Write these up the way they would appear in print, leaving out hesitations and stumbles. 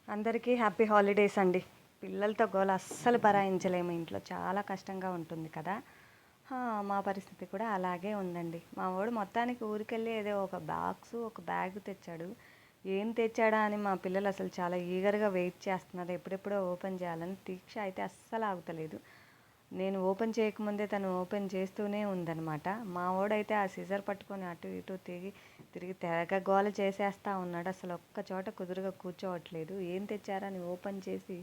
అందరికీ happy holidays అండి. పిల్లలతో గోల అస్సలు భరాయించలేము, ఇంట్లో చాలా కష్టంగా ఉంటుంది కదా. మా పరిస్థితి కూడా అలాగే ఉందండి. మా వాడు మొత్తానికి ఊరికెళ్ళి ఏదో ఒక బాక్సు ఒక బ్యాగ్ తెచ్చాడు. ఏం తెచ్చాడా అని మా పిల్లలు అసలు చాలా ఈగర్గా వెయిట్ చేస్తున్నారు, ఎప్పుడెప్పుడో ఓపెన్ చేయాలని. దీక్ష అయితే అస్సలు ఆగుతలేదు. నేను ఓపెన్ చేయకముందే తను ఓపెన్ చేస్తూనే ఉందన్నమాట. మా వాడైతే ఆ సిజర్ పట్టుకొని అటు ఇటు తిరిగి తెగ గోల చేసేస్తూ ఉన్నాడు. అసలు ఒక్క చోట కుదురుగా కూర్చోవట్లేదు. ఏం తెచ్చారని ఓపెన్ చేసి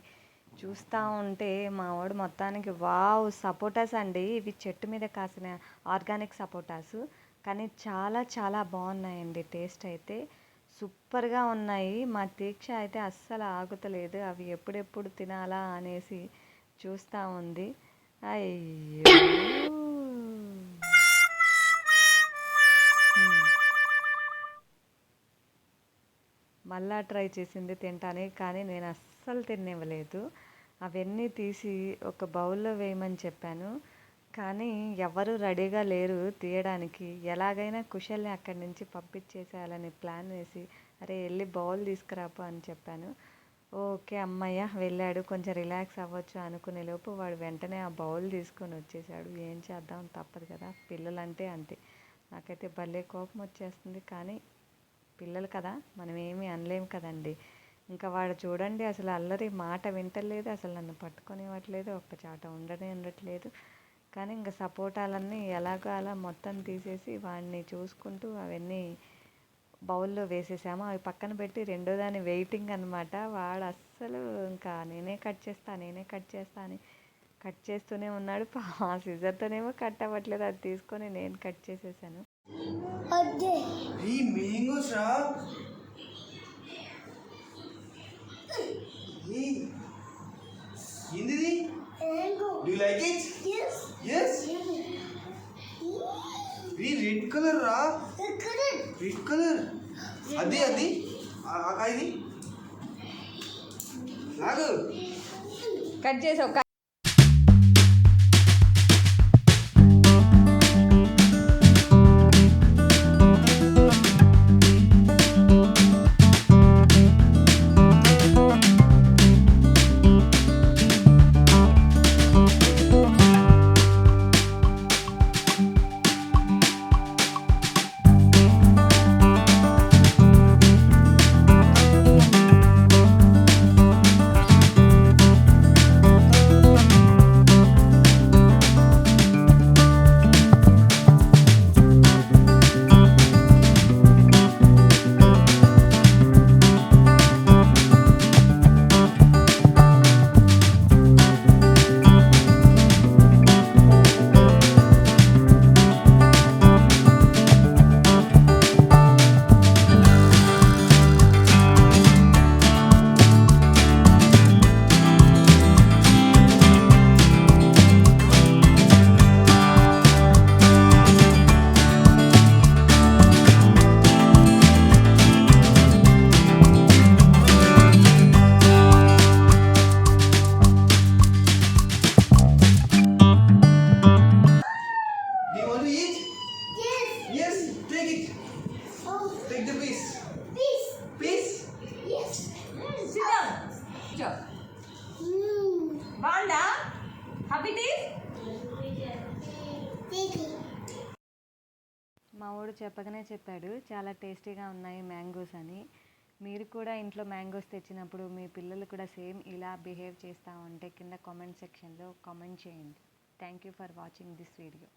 చూస్తూ ఉంటే మా వాడు మొత్తానికి వావ్ సపోటాస్ అండి, ఇవి చెట్టు మీద కాసిన ఆర్గానిక్ సపోటాస్. కానీ చాలా చాలా బాగున్నాయండి, టేస్ట్ అయితే సూపర్గా ఉన్నాయి. మా దీక్ష అయితే అస్సలు ఆగుతలేదు, అవి ఎప్పుడెప్పుడు తినాలా అనేసి చూస్తూ ఉంది. అయ్యో, మళ్ళా ట్రై చేసింది తింటానికి, కానీ నేను అస్సలు తినివ్వలేదు. అవన్నీ తీసి ఒక బౌల్లో వేయమని చెప్పాను, కానీ ఎవరు రెడీగా లేరు తీయడానికి. ఎలాగైనా కుశల్ని అక్కడి నుంచి పంపించేసేయాలని ప్లాన్ వేసి, అరే వెళ్ళి బౌల్ తీసుకురాపో అని చెప్పాను. ఓకే అమ్మయ్య వెళ్ళాడు, కొంచెం రిలాక్స్ అవ్వచ్చు అనుకునే లోపు వాడు వెంటనే ఆ బౌల్ తీసుకొని వచ్చేసాడు. ఏం చేద్దాం, తప్పదు కదా, పిల్లలంటే అంతే. నాకైతే భలే కోపం వచ్చేస్తుంది, కానీ పిల్లలు కదా, మనం ఏమీ అనలేము కదండి. ఇంకా వాడు చూడండి అసలు అల్లరి, మాట వింటలేదు, అసలు నన్ను పట్టుకొనివ్వట్లేదు, ఒక్క చాట ఉండట్లేదు. కానీ ఇంకా సపోటాలన్నీ ఎలాగో అలా మొత్తం తీసేసి వాడిని చూసుకుంటూ అవన్నీ బౌల్లో వేసేసాము. అవి పక్కన పెట్టి రెండో దాన్ని వెయిటింగ్ అనమాట. వాడు అస్సలు ఇంకా నేనే కట్ చేస్తా అని కట్ చేస్తూనే ఉన్నాడు. ఆ సిజర్తోనేమో కట్ అవ్వట్లేదు, అది తీసుకొని నేను కట్ చేసేసాను. రెడ్ కలర్ రా, రెడ్ కలర్. అది కట్ చేసావు. మా వాడు చెప్పగానే చెప్పాడు, చాలా టేస్టీగా ఉన్నాయి మ్యాంగోస్ అని. మీరు కూడా ఇంట్లో మ్యాంగోస్ తెచ్చినప్పుడు మీ పిల్లలు కూడా సేమ్ ఇలా బిహేవ్ చేస్తూ ఉంటే కింద కామెంట్ సెక్షన్లో కామెంట్ చేయండి. Thank you for watching this video.